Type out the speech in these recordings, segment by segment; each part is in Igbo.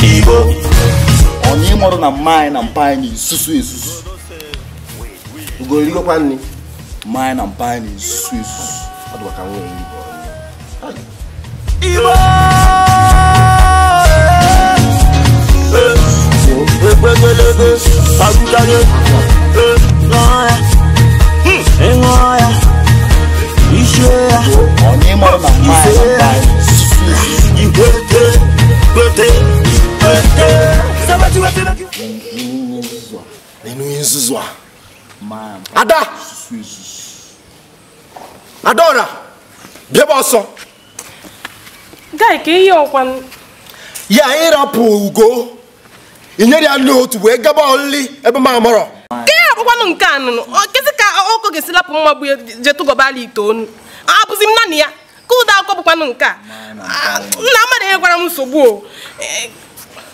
Igbo. Onye moro na mmanya na mpanya isusu. Ugoli go kwani. Mmanya na mpanya isusu. Adu ka nwe Igbo. Onye moro na mmanya na mpanya isusu. Ada! Adora! Bịaba ọsọ! Guy, ka ihe ọkwa Ya ịrapụ ugo. Inyere ya n'otu wee gaba ọlị ebe ma amara. Ka ihe abụkwanụ nke anụnụ. Kezi ka ọkọ ga-esi lapụ mma bụ jetu gọbala itoonu. Abụzi m naanị ya. Ka ụda akọ bụkwanụ nke a. Nna mmadụ ihe gwara m nsogbu o.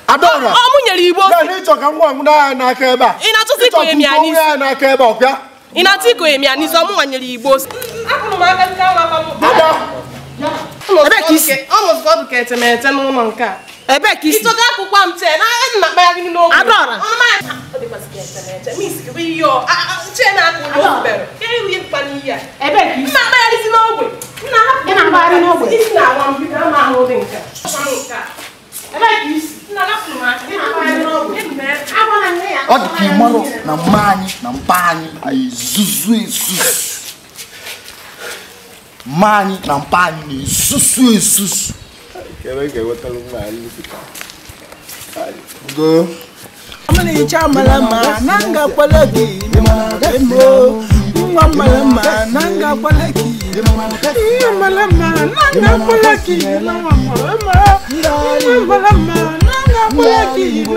Adora! Ọ mụ nyere Igbo. Ya n'ịchọ ka nwa nwụna n'aka ebe a. Ị na-achọsi ikonye m ya n'isi. N'aka ebe ọkwa. Ị na-achọ ikonye m ya n'isi ọ mụ nwanyere Igbo. Akụrụ m aka nke ahụ akwa m. Ebe ka isi. Ọ mụzụ ka ọ dị ka etemete n'ụlọ nke a. Ebe ka isi. Ịchọga akwụkwọ m chee na nna kpaya gị n'ogbe. Adora. Ọ dịkwasị ka etemete. M isi gị ihe ọ. Chee na-akụ n'obere. Ka ihe ihe dịkwa n'ihe a. Ebe ka isi. Nna kpaya gị si n'ogbe. Nna hapụ. Ị na-akpagharị n'ogbe. Isi na-awa m bido ama ahụ dị nke a. Ebe ka isi. Nna hapụ m aka. Ị na-akpagharị n'ogbe. ọ dị ka ịmarụ na mmanya na mpanya isusu. Mmanya na mpanya isusu. Go. Amani chamalama nanga kwalaki emo malama nanga kwalaki malama nanga kwalaki malama nanga kwalaki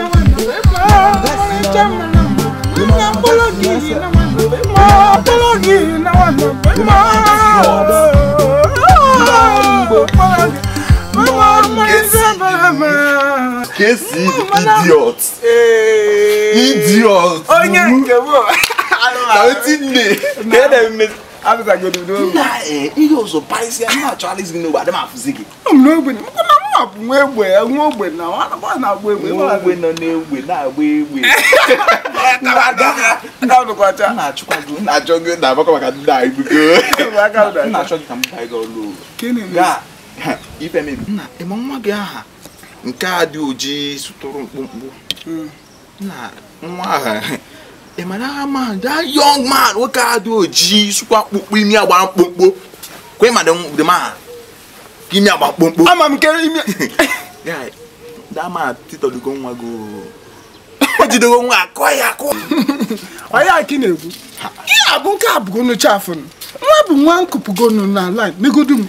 Kesi idiot. Idiot. Onye nke bo. Ihe ọzọ paisi ya na Charles Gino ba dem afuzigi. N'ogbe na mapụ nwa egbe na ọ na-agba egbe Ogbe nọ n'egbe na-agba egbe. Na-achọ gị na abakọ maka ndị a ibugo. Na-achọ gị ka m baa gị ọlụ. Ga ife mebi. Nna ịma nwa gị aha nke a dị ojii sụtụrụ mkpụmkpụ. Na nwa aha ịmara ama that young man nwoke a dị ojii sụkwa akpụkpọ imi agba mkpụmkpụ. Kwe ma dị ma imi agba mkpụmkpụ. ama m kere ime Guy, that man Tito dị go nwa go. O jidego nwa akọ ya akọ. onye aki na-egwu ihe abụ nke abụgonu chafụnụ nwa bụ nwa nkụpụgonu na line negodum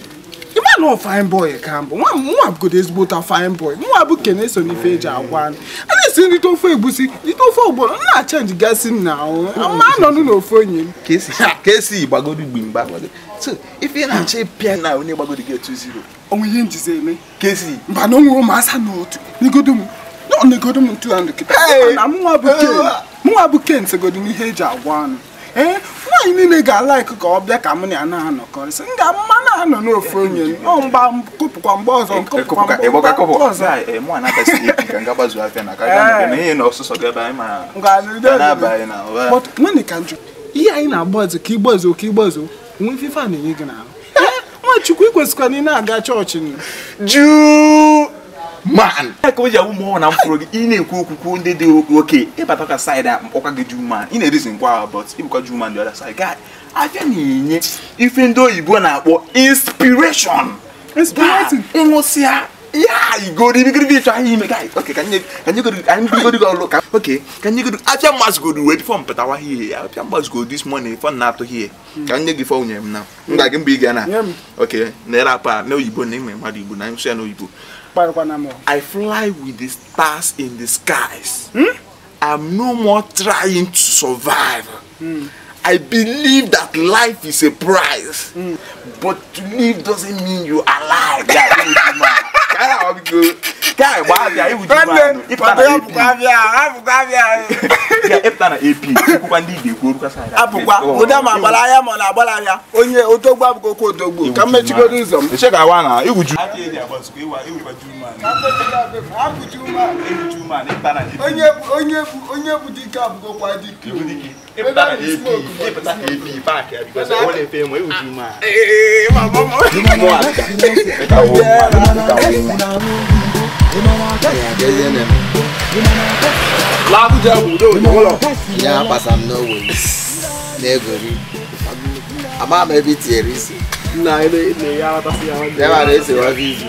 ịma na ọ fine boy ka mbụ nwa bụgodo ezigbo ta fine boy nwa bụ kene so n'ife eji agwa anyị a na-esi nri ofe egusi ite ofe ogboro nna chenji gasị na ma anọnụ n'ofe onye m Kesi gbagodo gbimgba. So, if you na che pia na onye gbagodo get 2-0. onwe ihe njizi eme Kesi mba na onwe ụmụasa n'otu negodum ntu andụ kịta na mụnwa bụ ken segodo n'ihe eji agwa anyị nwaanyị niile ga-alaik ka ọ bịa ka mụ na ya na-anọkọrịsị nga mma na-anọ n'ofe onye mgba kụpụkwa mgbe ọzọ nkụpụkwa mgbe ọzọ nwene ka njụ ihe anyị na-agba ọzọ ka igbozo nwe ife a na-enye gị n'ahụ Nwachukwu ikwesịkwa na ị na-aga chọọchị Jew man. Ka o ji awụ mmụọ na mfụrụ gị ị na-ekwu okwukwu ndị dị oke ịbata ka side a ọkwa gị Jew man ị na-reason kwa but ịbụkwa Jew man the other side guy afịa na-enye ife ndị oyibo na-akpọ inspiration. Ịṅụsịa ya igori bigiri try him guy. Okay, can you go look? Okay, can you go after must go do wait for petawa here. After must go this morning for na to here. Can you give phone him now? Nga gị big na. Okay, na pa no oyibo na ime mmadụ Igbo na im say no oyibo. I fly with the stars in the skies. I'm no more trying to survive. I believe that life is a prize. But to live doesn't mean you're alive. Guy, why are you doing? If I na AP, you can do the good. Apukwa, udama balaya mona balaya. Onye otogba buko ko otogbo. Ka mechi go do some. Check I wanna. You would do. Onye budika buko kwa diki. If that AP back because I want to pay my man. Yeah, but I'm no way. Never. I'm a bit serious. Na ile ya Never is what is.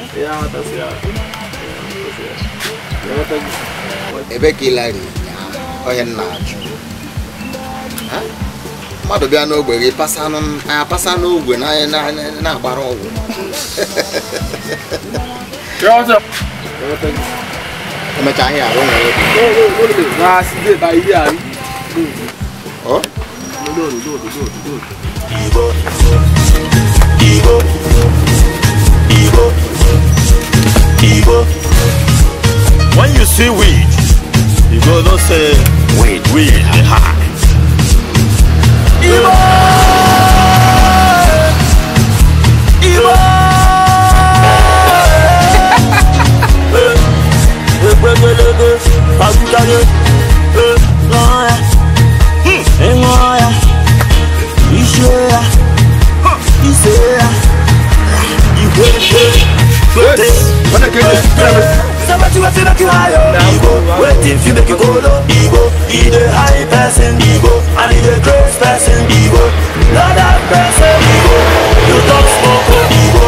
Ebeki lari. Oye na. Mmadụ bịa n'ogbe gị pasa n'ogwe na-agbara ọgwụ. Emecha ihe arụ nwere Igbo. When you see weed, you go don't say weed dey high. Igbo! Igbo! Waiting if you make you go low, Igbo, he the high person, Igbo, and he the close person, Igbo, not that person, Igbo, you don't smoke, Igbo,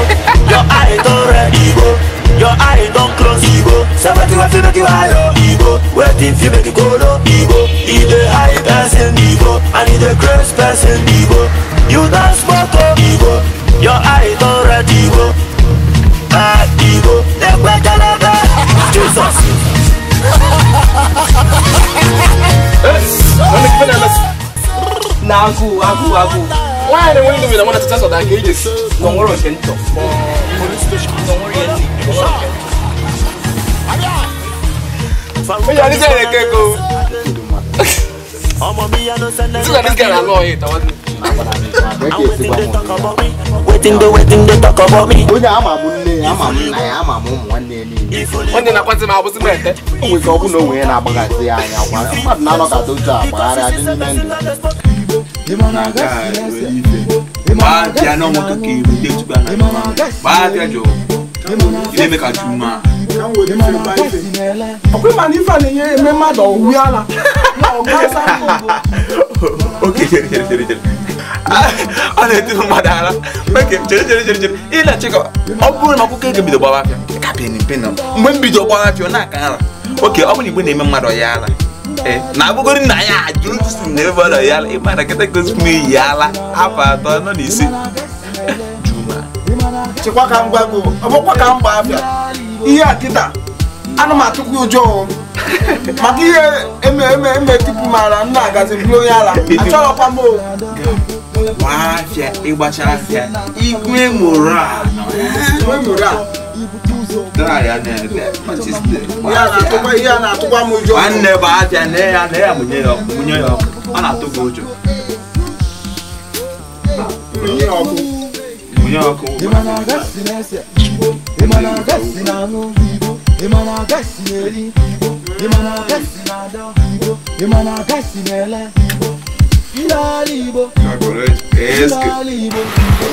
your eye don't red, Igbo, your eye don't close, Igbo, so waiting if you make you high, Igbo, waiting if you make you go low, Igbo, he the high person, Igbo, and he the close person, Igbo, you don't smoke, Igbo, your eye don't red, Igbo, Igbo, Jesus. Aku. Why are we doing? I want to test that cages. Don't worry, I can talk. Don't worry, Waiting they talk about me. One day I want to have a better. we go no way na bagasi anya kwa na no ka to ja bagara adini mendo Ba ti ano mo keke de tu ba na. Ba ti ajo. Ile me ka juma. Okwe manifa ne ye me ma do wi ala. Na o ga sa ngo. Okay, jere. Ale tu madara. Okay, jere. Ila cheka. Obu na ku keke bido baba afia. Ka peni pena. Mgbe bido baba afia na ka ara. Okay, obu ni gbe na eme mmado ya ala. Na bugori na ya ajuru tu ne bado ya ala. E ma na kete ko smi ya ala. Apa to no ni si. Juma. Chekwa ka ngwago. Obokwa ka mba afia. Ihe akita. Ana ma tukwu ujo. Maka ihe eme tipu mara nna agazi blo ya ala. Achọrọ kwa mo. Wafia, igbacha afia. Igwe mora. Ya na atukwa mo ujo. Anne ba afia na ya munye yo. Ana atukwa ujo. Munye ọkụ.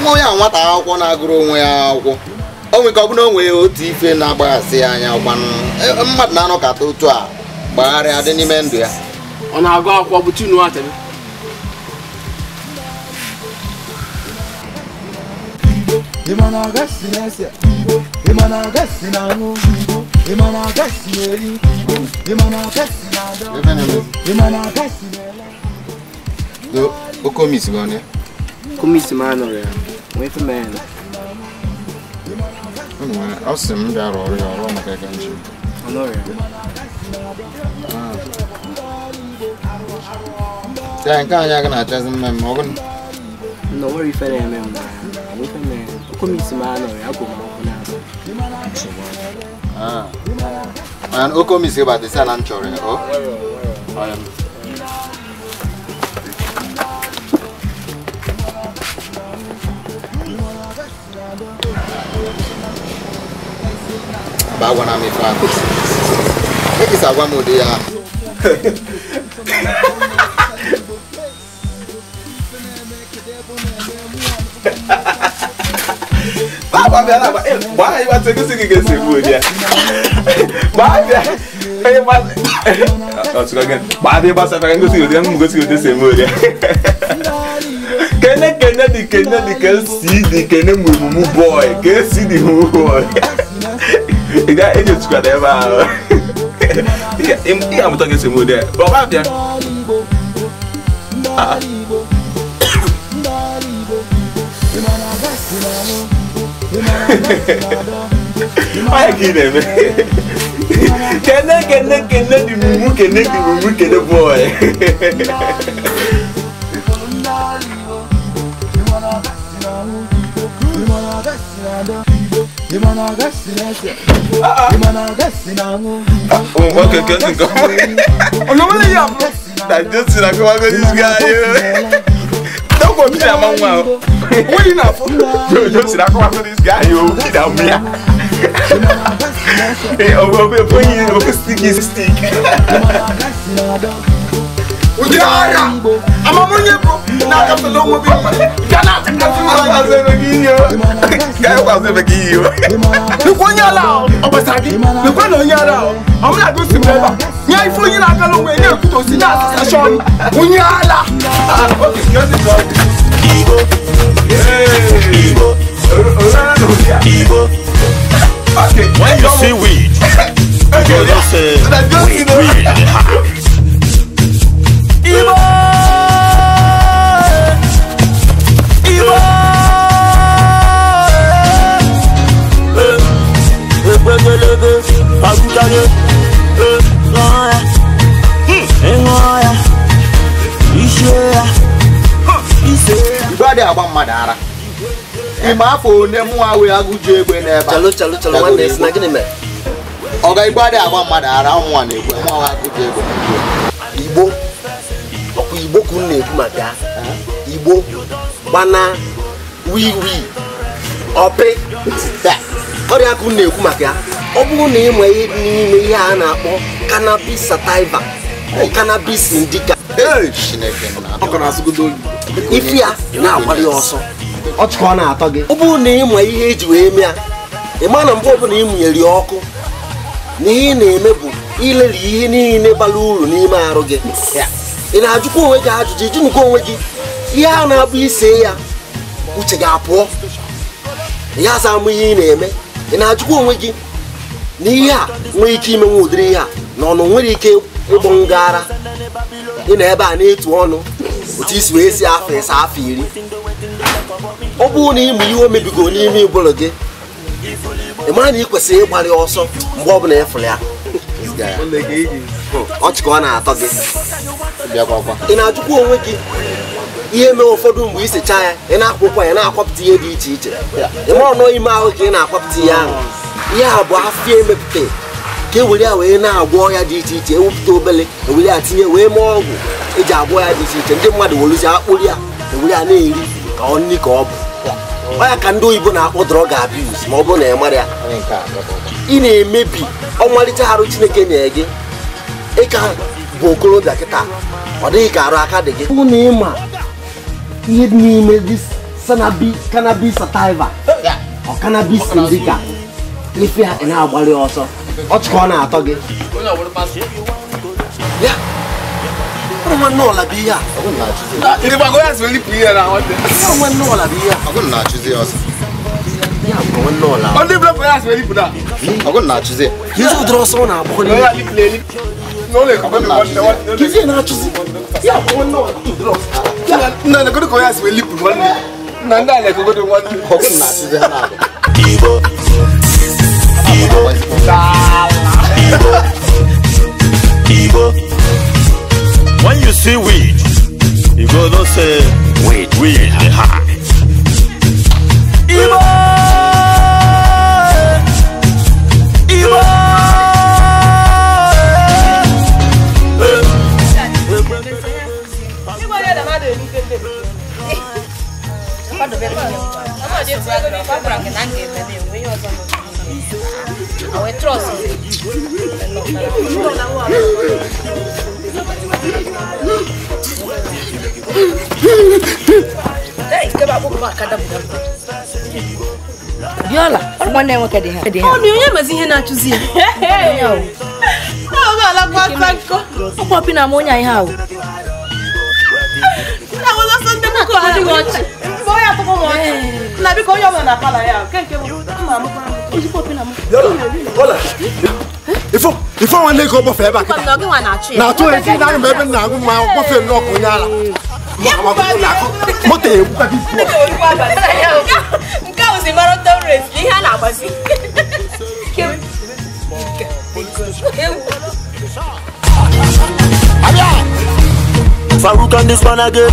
nwa ya nwata akwụkwọ na-agụrụ onwe ya akwụkwọ o nwere ka ọ bụ na o nwere otu ife na-agbaghasị anya ọkwanụ mmadụ na-anọ ka otu a gbagharịa dị n'ime ndụ ya ọ na-agụ akwụkwọ bụ Chinu Atebe. Okomis gone. Komis man or wait a man. Awesome, they are all maka ganji. Ya nke anya ga na-achazi mmemme ọgụ. No worry for them. Komis man or ya go ma na. And Okom is about the San Anchore. Oh, Bagwana me fan. Make it a one more day. Why you want to go sing against the wood? Why? Hey, what? Let's go again. Why do you pass? I can go see you. I'm going to see the same wood. Can see the boy. Can see the boy. You got agents whatever. I'm talking some wood there. But what? Why again, man? Can the boy? I just see like this guy. Don't go to the man. What enough? Don't see that this guy. You down me. Hey, over sticky stick. I'm a money bro. Now come along with me. Cannot take you. Look when you're loud. Look when you're loud. I'm not going to remember. Yeah, if you're not going to go to see that station. When you're loud. Okay, when you see weed, you don't say weed. Ibo, Ibo, Madara. Imafo nemu awe aguje egbe n'ebe. Chalo nwanne esi na gịnị mere? Oga igbade agba Madara ụmụ na-egbe nwa wa aguje egbe. Igbo ọkụ Igbo ka unu na-ekwu maka Igbo gbana wiwi ọpị ọrịa ka unu na-ekwu maka ọ bụrụ na ịma ihe n'ime ihe a na-akpọ cannabis sativa cannabis indica ife ya na-agbali ọsọ ọchịkọ na-atọ gị ọ bụrụ na ịma ihe eji wee mee ịma na mgbe ọbụla ịmụnyere ya ọkụ na ihe na-eme bụ ileri ihe niile bara uru n'ime arụ gị ị na-ajụkwa onwe gị ajụjụ ịjụnụkwa onwe gị ihe a na-abụ ise ya uche gị apụọ ya asa amụ ihe ị na-eme ị na-ajụkwa onwe gị na ihe a nwee ike imenwe ụdịrị ihe a na ọnụ nwere ike ịgbọ ngara ị na ebe a na-etu ọnụ otu isi wee si afọ ịsa afọ iri ọ bụrụ na ịmụ ihe o mebigo n'ime ụbụrụ gị ị mara na ị kwesịrị ịgbalị ọsọ mgbe ọ bụla ịfụrụ ya ọchịkọ ọ na-atọ gị ị na-ajụkwa onwe gị ihe mee ụfọdụ mgbe isecha ya ị na-akwụkwọ ya na-akwapụta ihe dị iche iche ị mara nọ ime ahụ ka ị na-akwapụta ihe ahụ ihe a bụ afọ emepụta ka e were ya wee na-agwọ ọya dị iche iche ewepụta obele ewere ya tinye wee mee ọgwụ eji agwọ ya dị iche iche ndị mmadụ weluzi akpụrụ ya ewere ya na-eri ka ọ nri ka ọ bụ ọya ka ndị oyibo na-akpọ drug abuse ma ọ bụrụ na ị mara ya ị na-emebi ọmalịcha arụ Chineke nye gị ịka bụ okorobịa kịta ọ dịghị ka arụ aka dị gị ọ na ịma ihe dị n'ime cannabis sativa ọ cannabis indica ife ya ị na-agbalị ọsọ ọchịkọ ọ na-atọ gị ya nwanne ọla bụ ihe a nwanne ọla bụ ihe a ya bụ nwanne ọla ihe ụdịrị ọsọ ọ na-agbọ kizi na-achụzi ya bụ nwanne ọla ụdịrị ọsọ Igbo. When you see weed, you go don't say weed the high. Igbo. Biola, one day look at the Oh, you never see her to see. Oh, popping ammonia how. That was a Sunday to watch. Boy, I forgot one. Now because you're on a palaya. Can't you popping ammonia? If I want to go for back, now to a thing I'm having now, my waffle knock on Yala. Goes in marathon race. He had a bus. Farouk on this one again.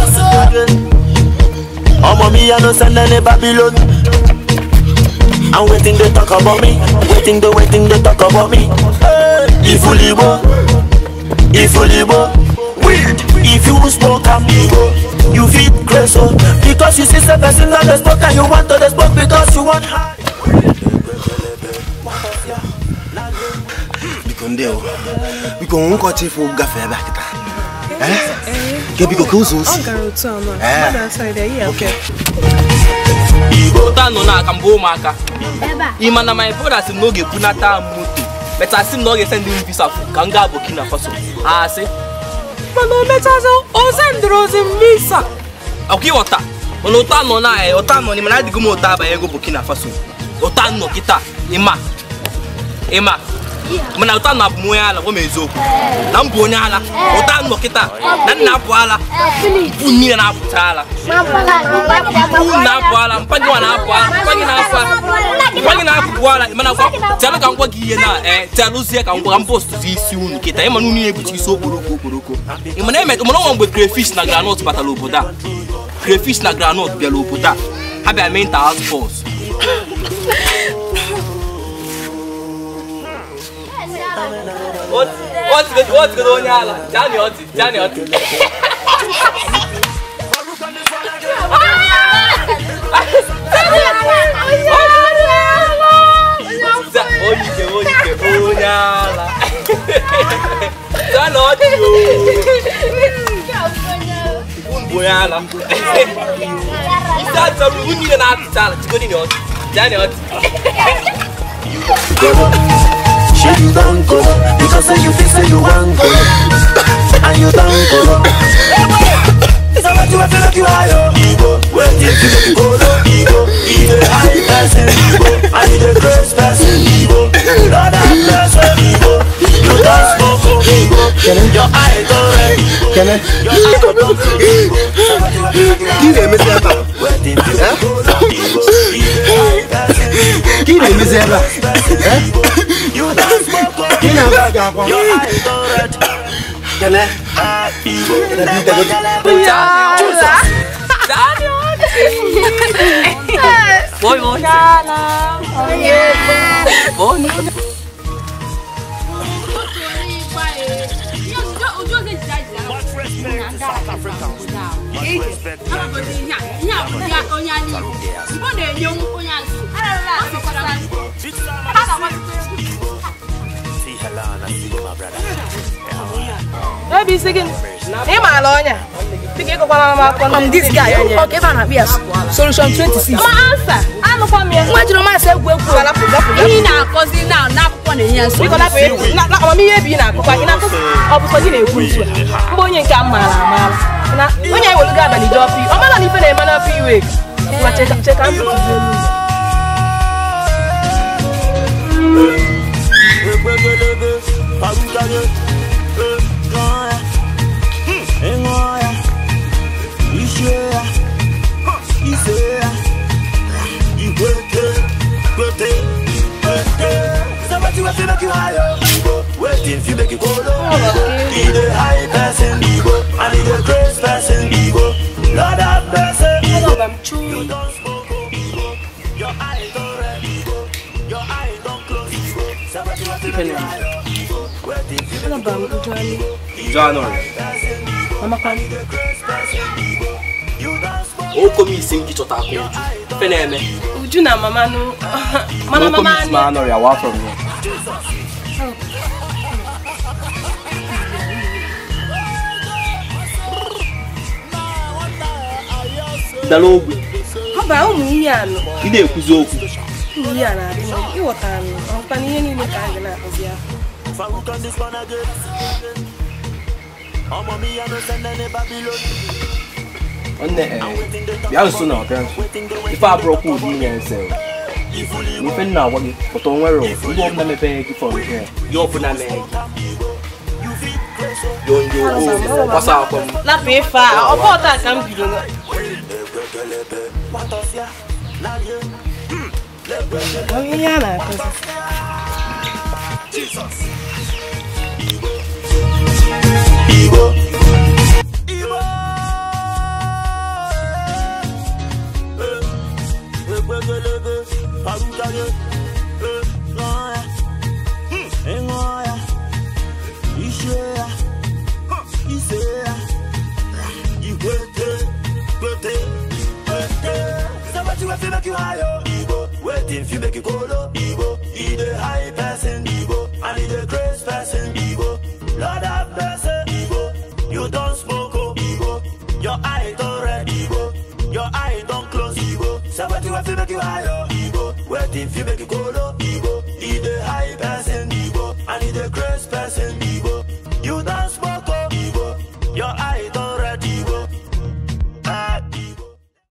Oh, mommy, I don't send any Babylon. I'm waiting they talk about me. Waiting they talk about me. If you weird. If you smoke and ego, you feel crazy. Because you see the person that the smoke and you want to the smoke because you want high. We go on cut if we go fair back. Get big cousins. Okay. Tano na kambo maka. Imana my brother si no ge kunata moto. But I see no ge send him visa for Kanga Burkina Faso. Ah say. Mano metazo o send rose visa. Okay wata. Ono tano na otano ni mana digumo ta ba ego Burkina Faso. Otano kita ima. Mana utano abumoya la ko mezo. Na mbonya ala. Otano kita. Na na bwala. Buni na butala. Na bwala mpangi wana bwala. Mpangi na bwala. Mana kwa tell kan kwa giye na telusia kan kwa post visi unu kita. Ema nunu ebuti so boroko. Imana me mo no ngwe crayfish na granite patalopoda. Crayfish na granite belopoda. Habe I mean task force. What's good on y'all? Johnny Oti. You don't go because you think you want go and you don't go. So what you feel like you are ego. Waiting to make you go ego. Either high person ego and the first person ego. Lord have mercy ego. You don't smoke ego. Your eye don't red ego. Your eye don't ego. So what you feel like you are ego. Waiting to make you go ego. Either high person ego. Give me zebra. You don't smoke your eyes don't red. Can I? Maybe second. This guy. Okay, Solution 26. My answer. I'm from here. What do you say? We're going to cousin now. Not one year. So, I'm here being a cook. When I will gather the job, I'm not even a man of few weeks. Check out. Waiting if you make it go low. Need a high person ego, I need a grace person ego. Lord have mercy ego. You don't smoke ego. Your eyes don't red ego. Your eyes don't close ego. Somebody wants to make it higher ego. Waiting if you make it go low. Mama kwani. Oko mi singi chota ko uju. Peneme. Uju na mama no. Mama ni. Mama no ya wa from here. dala ogbe Haba ụmụ ihe anọ. ị na-ekwuzi okwu Ihe a na-adị ịghọtara m ọkwa n'ihe niile ka anyị na-akụzi ahụ. Nne bịa nso na ọbịa nso ife abụrụkwa ụdị inye nse ife nna agwa gị pụta onwere ndị ọbụla mepee gị fọrọ ihe ya ọbụla mee gbasa akwọ m Lapụ ife a ọ bụ ọta ka m bidoro. Ihe a na-akụzi. Igbo waiting if you make it go low, Igbo, he the high person, Igbo, and he the grace person, Igbo. Lord have mercy, Igbo, you don't smoke, oh, Igbo, your eye don't red, Igbo, your eye don't close, Igbo. So what you have to make you high, oh, Igbo, waiting if you make it go low.